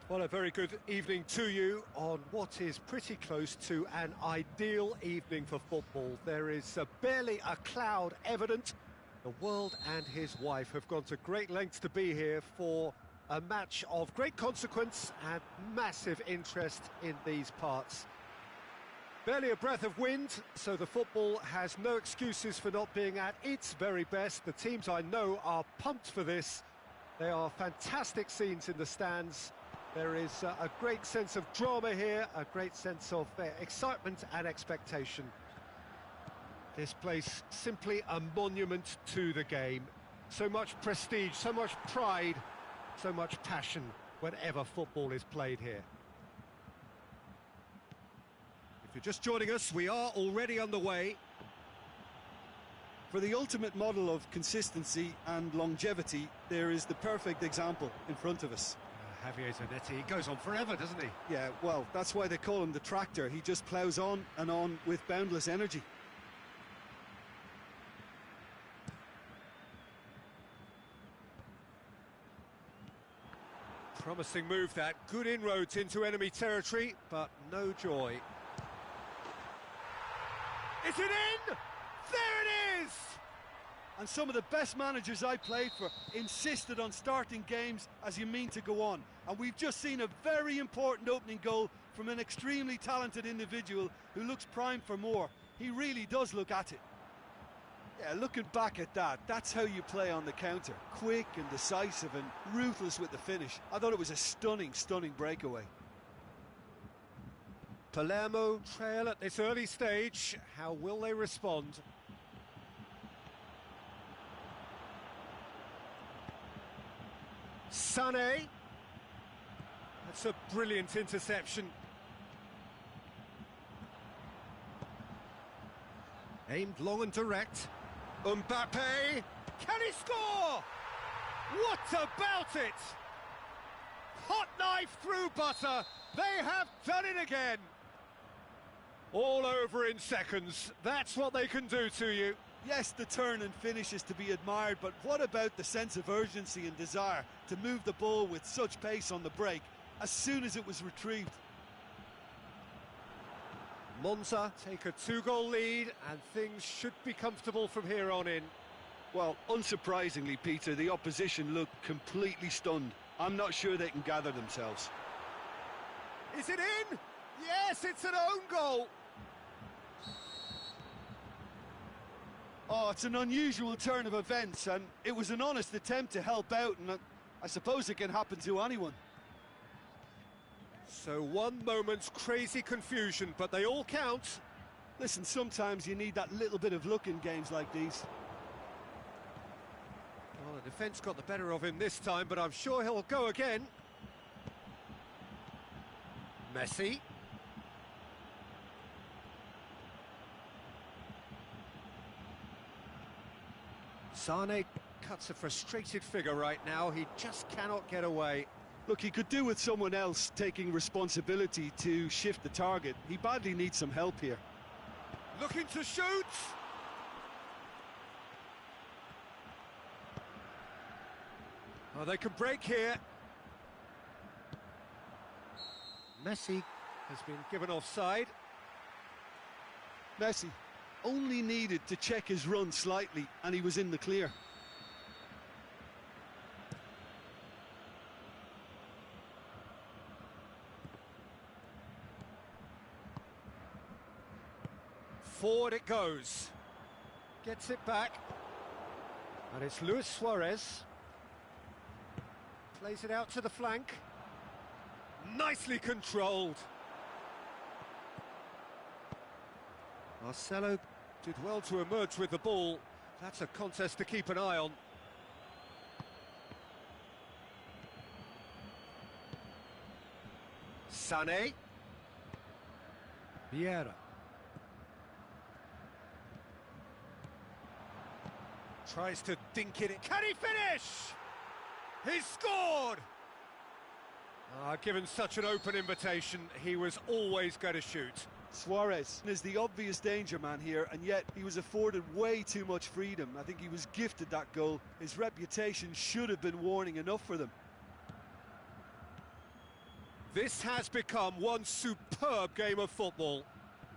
Well, a very good evening to you on what is pretty close to an ideal evening for football. There is barely a cloud evident. The world and his wife have gone to great lengths to be here for a match of great consequence and massive interest in these parts. Barely a breath of wind, so the football has no excuses for not being at its very best. The teams I know are pumped for this. There are fantastic scenes in the stands. There is a great sense of drama here, a great sense of excitement and expectation. This place simply a monument to the game. So much prestige, so much pride, so much passion whenever football is played here. If you're just joining us, we are already underway. For the ultimate model of consistency and longevity, there is the perfect example in front of us. Javier Zanetti, he goes on forever, doesn't he? Yeah, well, that's why they call him the tractor. He just ploughs on and on with boundless energy. Promising move that, good inroads into enemy territory, but no joy. Is it in? There it is! And some of the best managers I played for insisted on starting games as you mean to go on. And we've just seen a very important opening goal from an extremely talented individual who looks primed for more. He really does look at it. Yeah, looking back at that, that's how you play on the counter. Quick and decisive and ruthless with the finish. I thought it was a stunning, stunning breakaway. Palermo trail at this early stage. How will they respond? Sané. That's a brilliant interception. Aimed long and direct. Mbappe. Can he score? What about it? Hot knife through butter. They have done it again. All over in seconds. That's what they can do to you. Yes, the turn and finish is to be admired, but what about the sense of urgency and desire to move the ball with such pace on the break as soon as it was retrieved? Monza take a 2-goal lead and things should be comfortable from here on in. Well, unsurprisingly, Peter, the opposition look completely stunned. I'm not sure they can gather themselves. Is it in? Yes, it's an own goal. Oh, it's an unusual turn of events, and it was an honest attempt to help out, and I suppose it can happen to anyone. So one moment's crazy confusion, but they all count. Listen, sometimes you need that little bit of luck in games like these. Well, the defence got the better of him this time, but I'm sure he'll go again. Messi. Sané cuts a frustrated figure right now. He just cannot get away. Look, he could do with someone else taking responsibility to shift the target. He badly needs some help here. Looking to shoot! Oh, they can break here. Messi has been given offside. Messi only needed to check his run slightly and he was in the clear. Forward it goes. Gets it back. And it's Luis Suarez. Plays it out to the flank. Nicely controlled. Marcelo did well to emerge with the ball. That's a contest to keep an eye on. Sané. Vieira. Tries to dink it in. Can he finish? He's scored! Given such an open invitation, he was always going to shoot. Suarez is the obvious danger man here, and yet he was afforded way too much freedom. I think he was gifted that goal. His reputation should have been warning enough for them. This has become one superb game of football.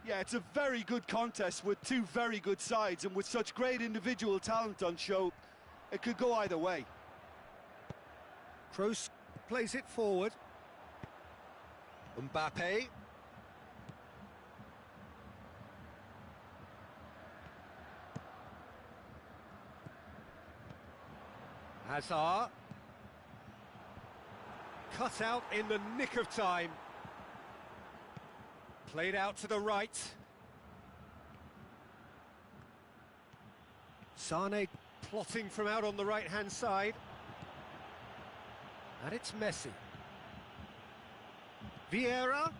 Yeah, it's a very good contest with two very good sides, and with such great individual talent on show, it could go either way. Kroos plays it forward. Mbappe. Hazard. Cut out in the nick of time. Played out to the right. Sane plotting from out on the right-hand side. And it's Messi. Vieira.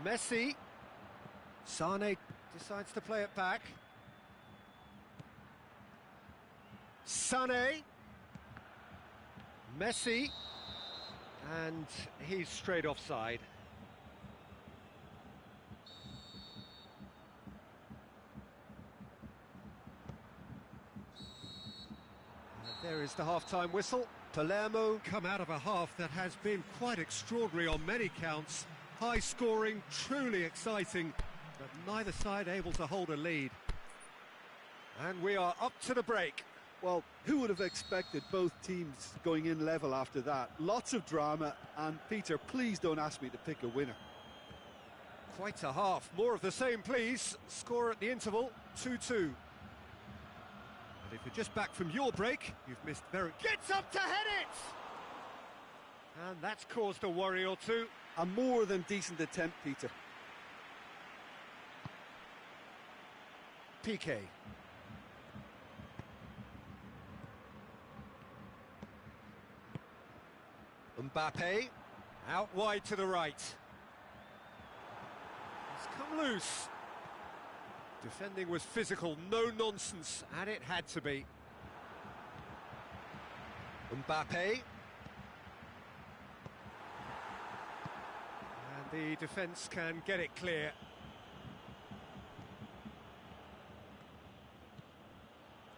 Messi. Sane decides to play it back. Sané. Messi. And he's straight offside. There is the half-time whistle. Palermo come out of a half that has been quite extraordinary on many counts. High-scoring, truly exciting, but neither side able to hold a lead. And we are up to the break. Well, who would have expected both teams going in level after that? Lots of drama, and Peter, please don't ask me to pick a winner. Quite a half. More of the same, please. Score at the interval, 2-2. But if you're just back from your break, you've missed very... Gets up to head it! And that's caused a worry or two. A more than decent attempt, Peter. Piqué. Mbappe, out wide to the right. He's come loose. Defending was physical, no nonsense, and it had to be. Mbappe. And the defence can get it clear.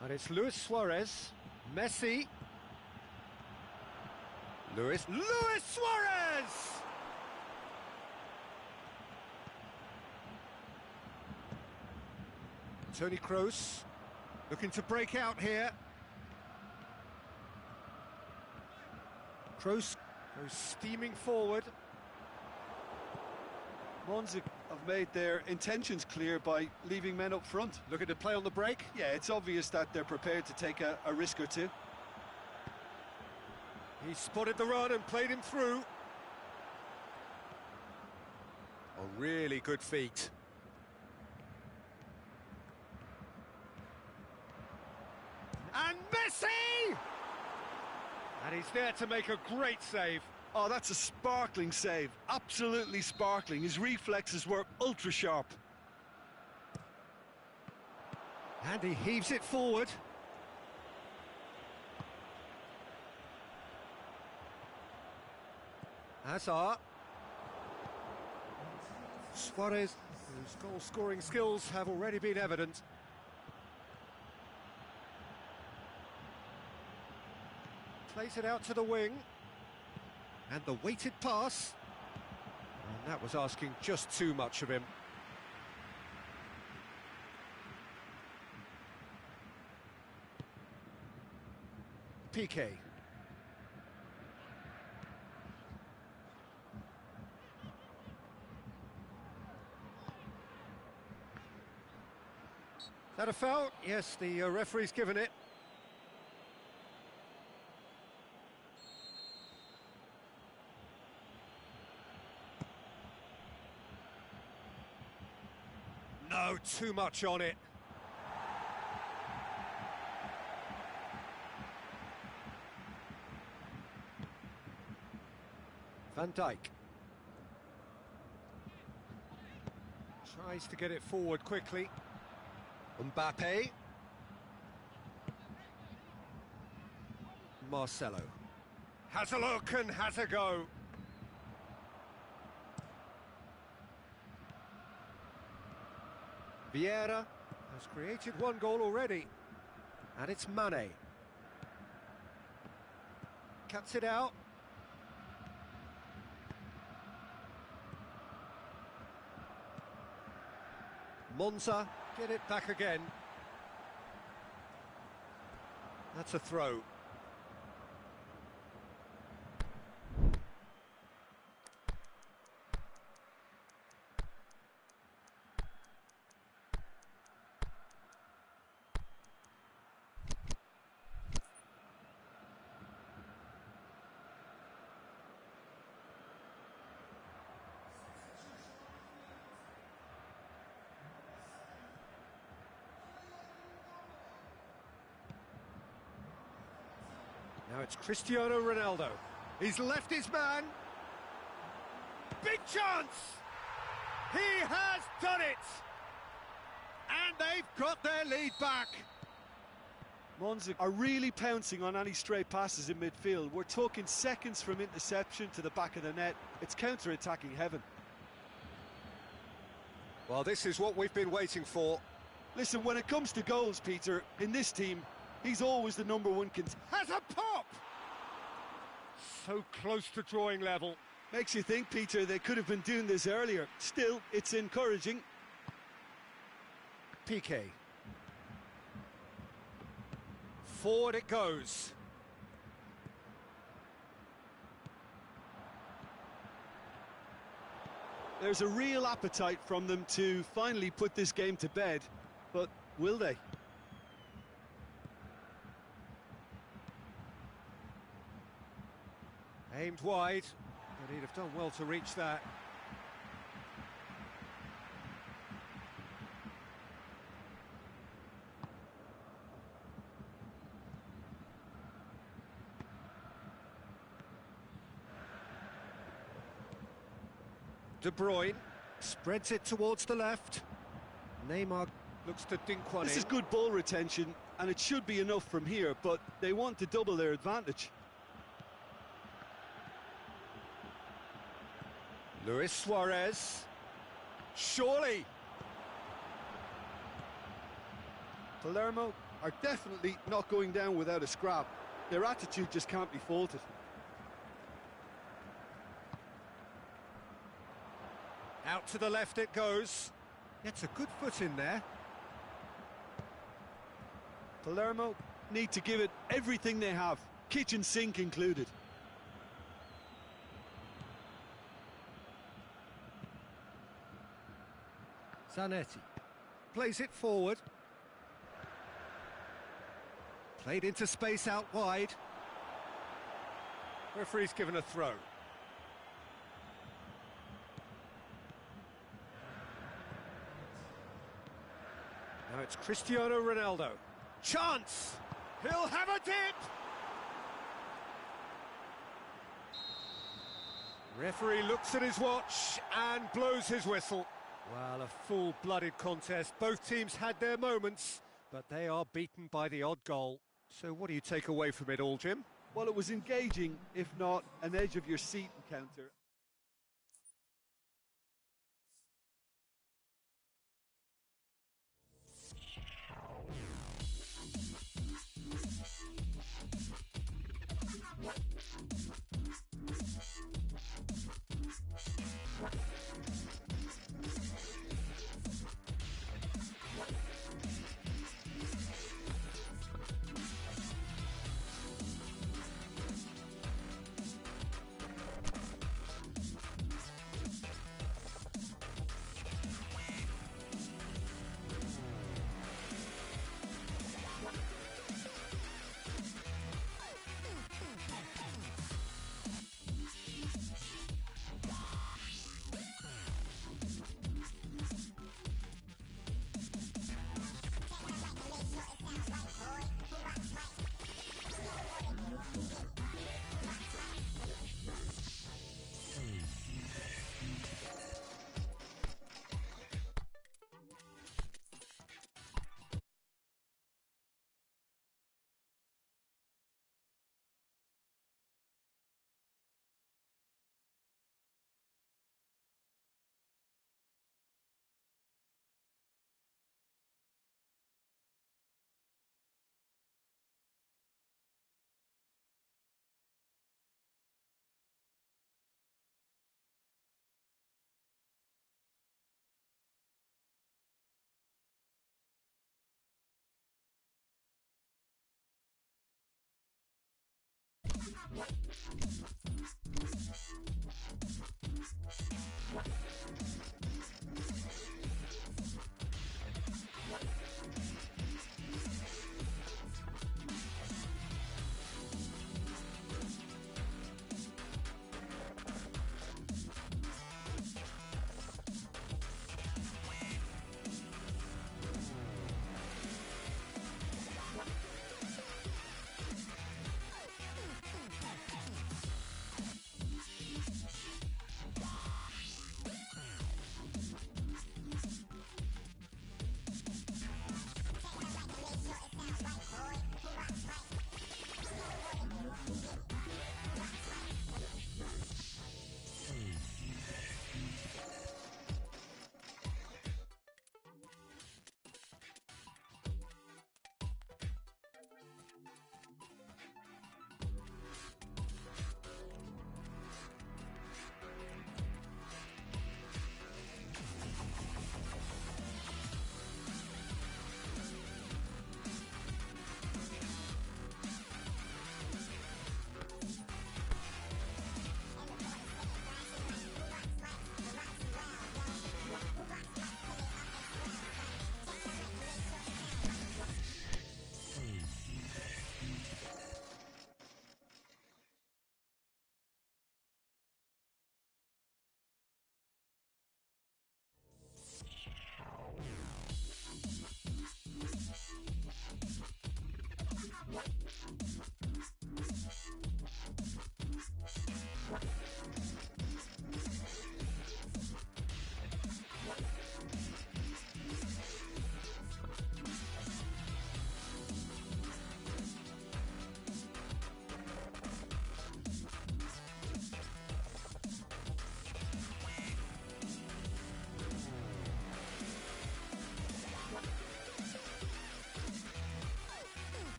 And it's Luis Suarez, Messi. Luis Suarez! Toni Kroos looking to break out here. Kroos goes steaming forward. Monza have made their intentions clear by leaving men up front. Looking to play on the break. Yeah, it's obvious that they're prepared to take a risk or two. He spotted the run and played him through. A really good feat. And Messi! And he's there to make a great save. Oh, that's a sparkling save. Absolutely sparkling. His reflexes were ultra sharp. And he heaves it forward. Hazard. Suarez, whose goal-scoring skills have already been evident. Plays it out to the wing. And the weighted pass. And that was asking just too much of him. Piqué. That a foul? Yes, the referee's given it. No, too much on it. Van Dijk. Tries to get it forward quickly. Mbappe. Marcelo. Has a look and has a go. Vieira has created one goal already. And it's Mane. Cuts it out. Monza, get it back again. That's a throw. Now it's Cristiano Ronaldo. He's left his man. Big chance! He has done it! And they've got their lead back. Monza are really pouncing on any stray passes in midfield. We're talking seconds from interception to the back of the net. It's counter-attacking heaven. Well, this is what we've been waiting for. Listen, when it comes to goals, Peter, in this team, he's always the number one Has a pop! So close to drawing level. Makes you think, Peter, they could have been doing this earlier. Still, it's encouraging. Piqué. Forward it goes. There's a real appetite from them to finally put this game to bed, but will they? Aimed wide, but he'd have done well to reach that. De Bruyne spreads it towards the left. Neymar looks to dink one in. This is good ball retention, and it should be enough from here, but they want to double their advantage. Luis Suarez. Surely. Palermo are definitely not going down without a scrap. Their attitude just can't be faulted. Out to the left it goes. Gets a good foot in there. Palermo need to give it everything they have, kitchen sink included. Zanetti plays it forward. Played into space out wide. Referee's given a throw. Now it's Cristiano Ronaldo. Chance! He'll have a dip! Referee looks at his watch and blows his whistle. Well, a full-blooded contest. Both teams had their moments, but they are beaten by the odd goal. So what do you take away from it all, Jim? Well, it was engaging, if not an edge-of-your-seat encounter.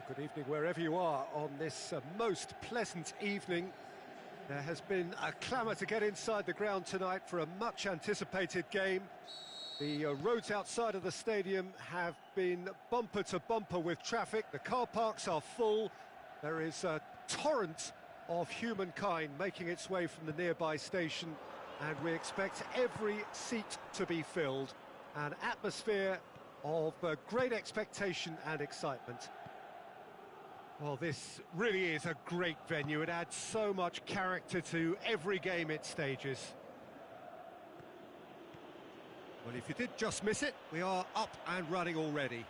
Good evening wherever you are on this most pleasant evening. There has been a clamour to get inside the ground tonight for a much anticipated game. The roads outside of the stadium have been bumper to bumper with traffic. The car parks are full. There is a torrent of humankind making its way from the nearby station, and we expect every seat to be filled. An atmosphere of great expectation and excitement. Well, this really is a great venue. It adds so much character to every game it stages. Well, if you did just miss it, we are up and running already.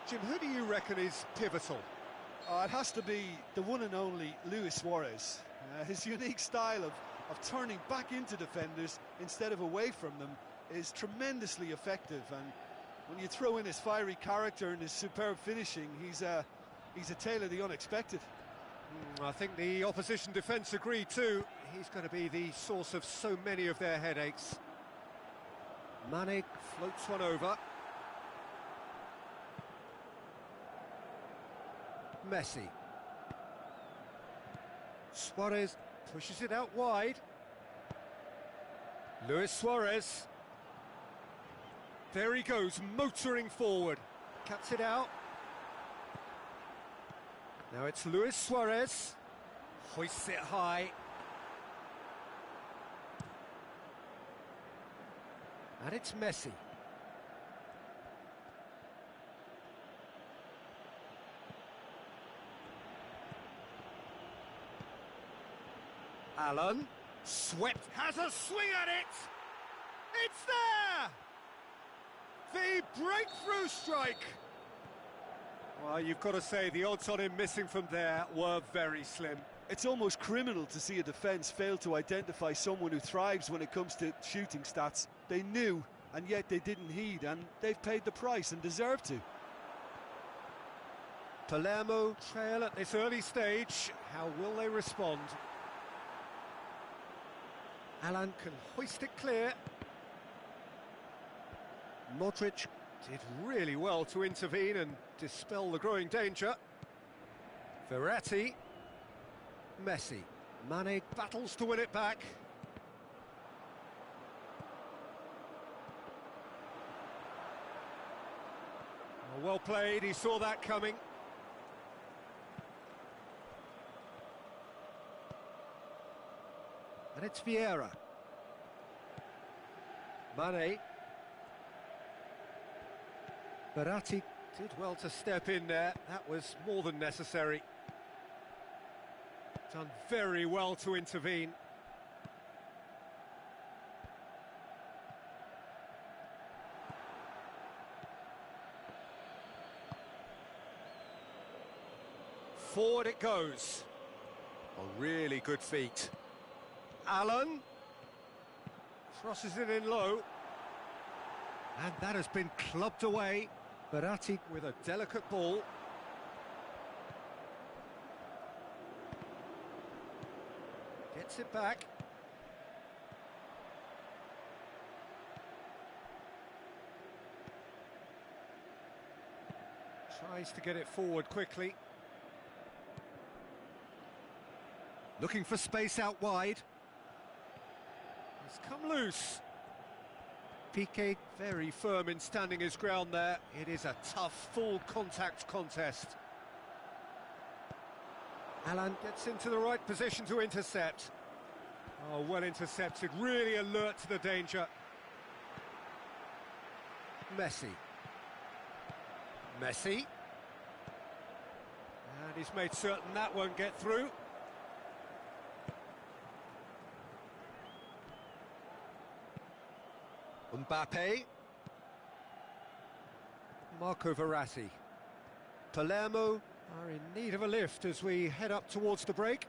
Jim, who do you reckon is pivotal? It has to be the one and only Luis Suarez. His unique style of turning back into defenders instead of away from them is tremendously effective, and when you throw in his fiery character and his superb finishing, he's a tale of the unexpected. I think the opposition defence agree too. He's going to be the source of so many of their headaches. Mane floats one over. Messi. Suarez pushes it out wide. Luis Suarez. There he goes, motoring forward. Cuts it out. Now it's Luis Suarez. Hoists it high. And it's Messi. Alan, swept, has a swing at it! It's there! The breakthrough strike! Well, you've got to say, the odds on him missing from there were very slim. It's almost criminal to see a defence fail to identify someone who thrives when it comes to shooting stats. They knew, and yet they didn't heed, and they've paid the price and deserve to. Palermo trail at this early stage. How will they respond? Alan can hoist it clear. Modric did really well to intervene and dispel the growing danger. Verratti. Messi. Mane battles to win it back. Well played, he saw that coming. And it's Vieira. Mane. Verratti did well to step in there. That was more than necessary. Done very well to intervene. Forward it goes. A really good feat. Alan crosses it in low, and that has been clubbed away. Verratti with a delicate ball. Gets it back. Tries to get it forward quickly. Looking for space out wide. It's come loose. Piqué very firm in standing his ground there. It is a tough, full contact contest. Alan gets into the right position to intercept. Oh, well intercepted, really alert to the danger. Messi. Messi. And he's made certain that won't get through. Mbappe. Marco Verratti. Palermo are in need of a lift as we head up towards the break.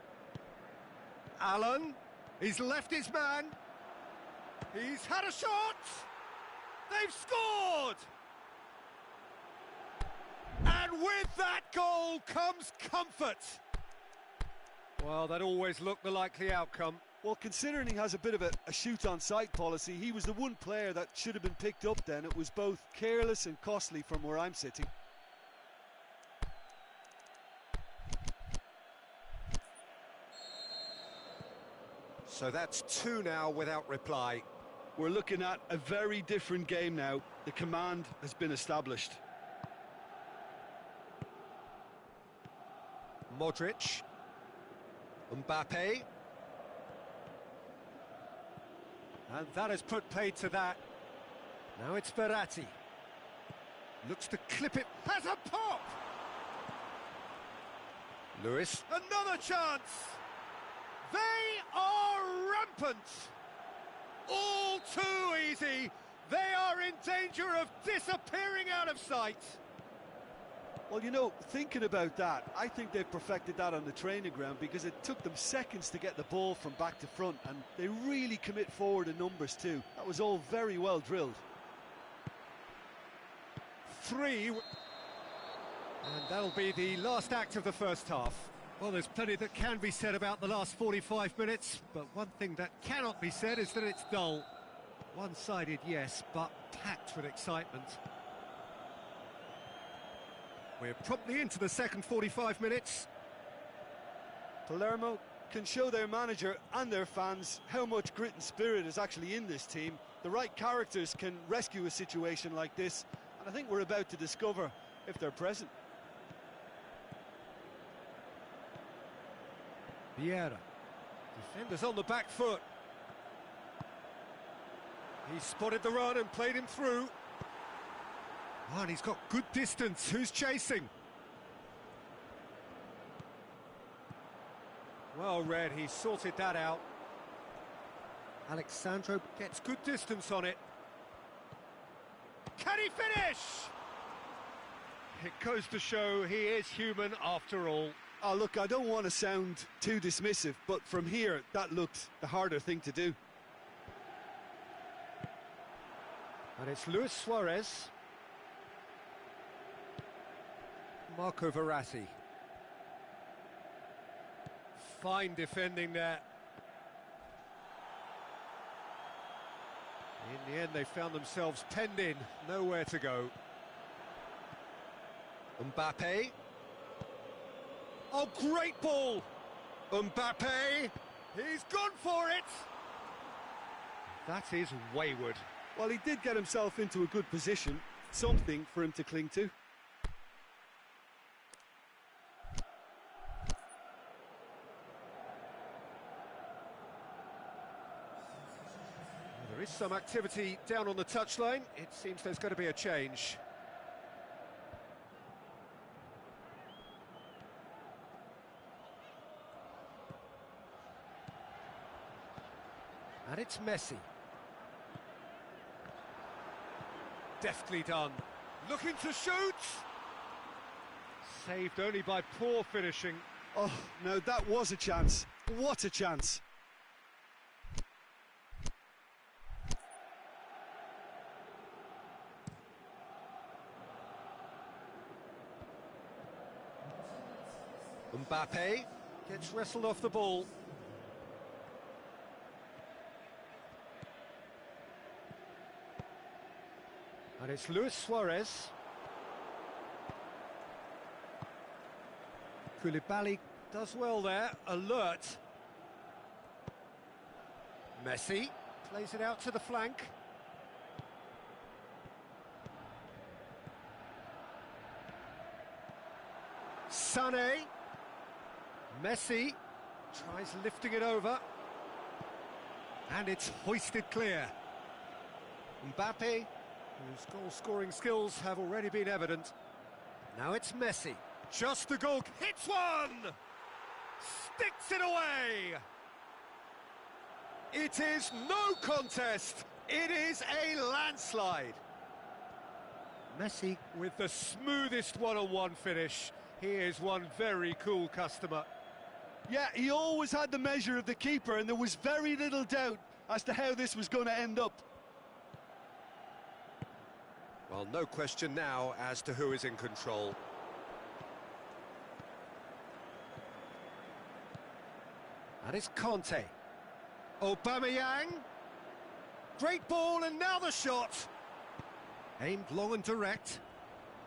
Alan, he's left his man. He's had a shot. They've scored. And with that goal comes comfort. Well, that always looked the likely outcome. Well, considering he has a bit of a shoot-on-sight policy, he was the one player that should have been picked up then. It was both careless and costly from where I'm sitting. So that's 2 now without reply. We're looking at a very different game now. The command has been established. Modric. Mbappe. And that has put paid to that. Now it's Verratti. Looks to clip it. Has a pop! Lewis. Another chance! They are rampant! All too easy. They are in danger of disappearing out of sight. Well, you know, thinking about that, I think they've perfected that on the training ground because it took them seconds to get the ball from back to front, and they really commit forward in numbers too. That was all very well drilled. 3. And that'll be the last act of the first half. Well, there's plenty that can be said about the last 45 minutes, but one thing that cannot be said is that it's dull. One-sided, yes, but packed with excitement. We're promptly into the second 45 minutes. Palermo can show their manager and their fans how much grit and spirit is actually in this team. The right characters can rescue a situation like this, and I think we're about to discover if they're present. Vieira. Defenders on the back foot. He spotted the run and played him through. Oh, and he's got good distance. Who's chasing? Well read, he sorted that out. Alexandro gets good distance on it. Can he finish? It goes to show he is human after all. Oh, look, I don't want to sound too dismissive, but from here, that looked the harder thing to do. And it's Luis Suarez. Marco Verratti. Fine defending there. In the end, they found themselves penned in, nowhere to go. Mbappe. Oh, great ball! Mbappe! He's gone for it! That is wayward. Well, he did get himself into a good position, something for him to cling to. There is some activity down on the touchline. It seems there's going to be a change. And it's Messi. Deftly done. Looking to shoot! Saved only by poor finishing. Oh, no, that was a chance. What a chance. Mbappe gets wrestled off the ball. And it's Luis Suarez. Koulibaly does well there, alert. Messi plays it out to the flank. Sané. Messi tries lifting it over. And it's hoisted clear. Mbappe, whose goal-scoring skills have already been evident. Now it's Messi. Just the goal. Hits one! Sticks it away! It is no contest. It is a landslide. Messi with the smoothest one-on-one finish. He is one very cool customer. Yeah, he always had the measure of the keeper, and there was very little doubt as to how this was going to end up. Well, no question now as to who is in control. And it's Conte. Aubameyang. Great ball, and now the shot. Aimed long and direct.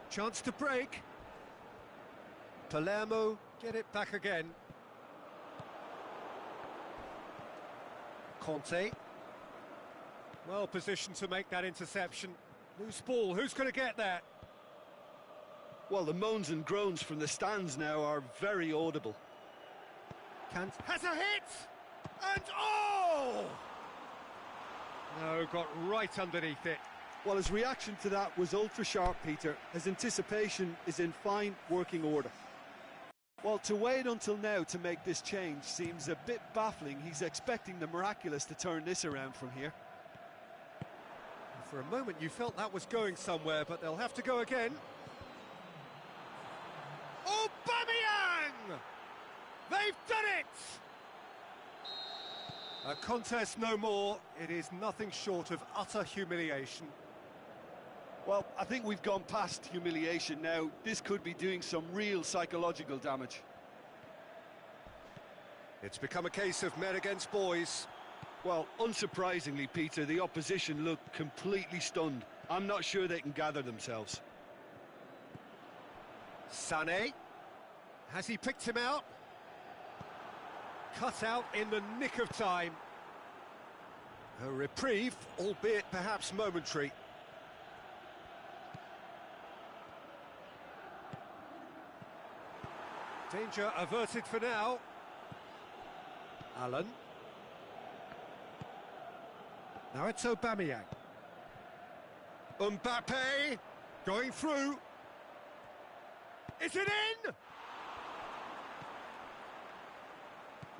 Chance to break. Palermo get it back again. Conte. Well positioned to make that interception. Loose ball, who's going to get that? Well, the moans and groans from the stands now are very audible. Kant has a hit! And oh! No, got right underneath it. Well, his reaction to that was ultra-sharp, Peter. His anticipation is in fine working order. Well, to wait until now to make this change seems a bit baffling. He's expecting the miraculous to turn this around from here. For a moment you felt that was going somewhere, but they'll have to go again. They've done it! A contest no more. It is nothing short of utter humiliation. Well, I think we've gone past humiliation now. This could be doing some real psychological damage. It's become a case of men against boys. Well, unsurprisingly, Peter, the opposition look completely stunned. I'm not sure they can gather themselves. Sané. Has he picked him out? Cut out in the nick of time. A reprieve, albeit perhaps momentary. Danger averted for now. Allen. Now it's Aubameyang. Mbappe going through. Is it in?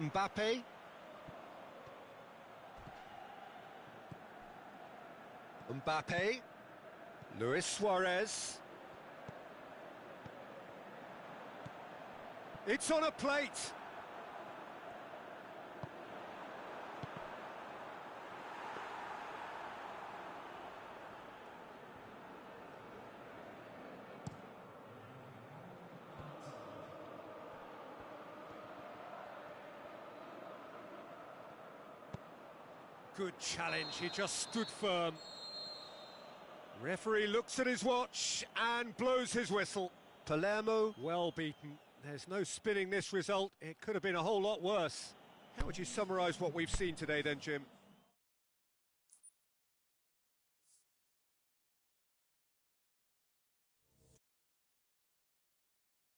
Mbappe. Mbappe. Luis Suarez. It's on a plate. Good challenge, he just stood firm. Referee looks at his watch and blows his whistle. Palermo, well beaten. There's no spinning this result. It could have been a whole lot worse. How would you summarise what we've seen today then, Jim?